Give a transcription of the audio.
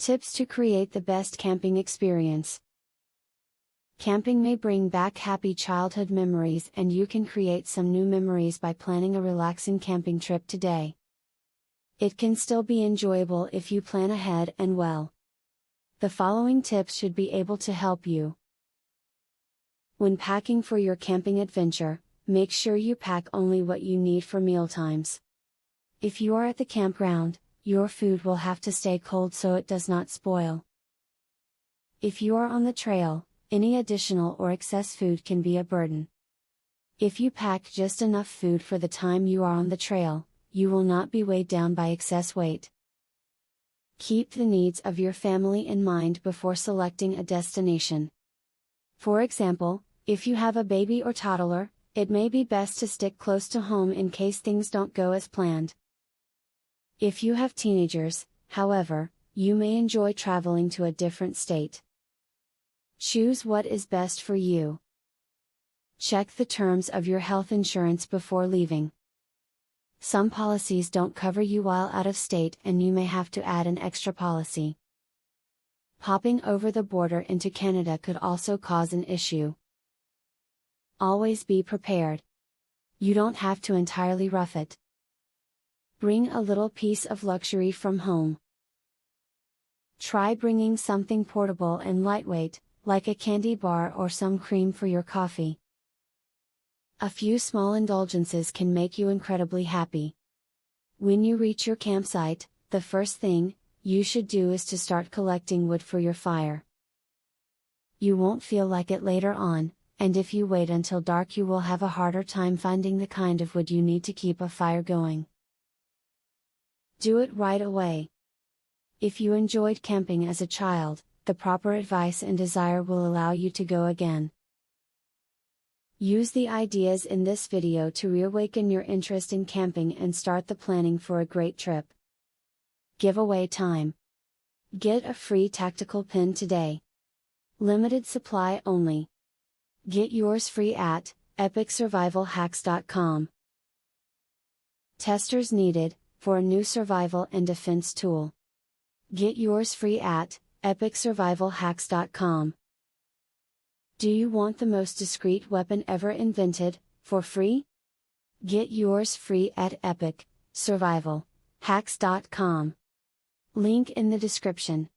Tips to create the best camping experience. Camping may bring back happy childhood memories, and you can create some new memories by planning a relaxing camping trip today. It can still be enjoyable if you plan ahead and well. The following tips should be able to help you. When packing for your camping adventure, make sure you pack only what you need for mealtimes. If you are at the campground, your food will have to stay cold so it does not spoil. If you are on the trail, any additional or excess food can be a burden. If you pack just enough food for the time you are on the trail, you will not be weighed down by excess weight. Keep the needs of your family in mind before selecting a destination. For example, if you have a baby or toddler, it may be best to stick close to home in case things don't go as planned. If you have teenagers, however, you may enjoy traveling to a different state. Choose what is best for you. Check the terms of your health insurance before leaving. Some policies don't cover you while out of state, and you may have to add an extra policy. Popping over the border into Canada could also cause an issue. Always be prepared. You don't have to entirely rough it. Bring a little piece of luxury from home. Try bringing something portable and lightweight, like a candy bar or some cream for your coffee. A few small indulgences can make you incredibly happy. When you reach your campsite, the first thing you should do is to start collecting wood for your fire. You won't feel like it later on, and if you wait until dark you will have a harder time finding the kind of wood you need to keep a fire going. Do it right away. If you enjoyed camping as a child, the proper advice and desire will allow you to go again. Use the ideas in this video to reawaken your interest in camping and start the planning for a great trip. Giveaway time. Get a free tactical pin today. Limited supply only. Get yours free at epicsurvivalhacks.com. Testers needed for a new survival and defense tool. Get yours free at epicsurvivalhacks.com. Do you want the most discreet weapon ever invented, for free? Get yours free at epicsurvivalhacks.com. Link in the description.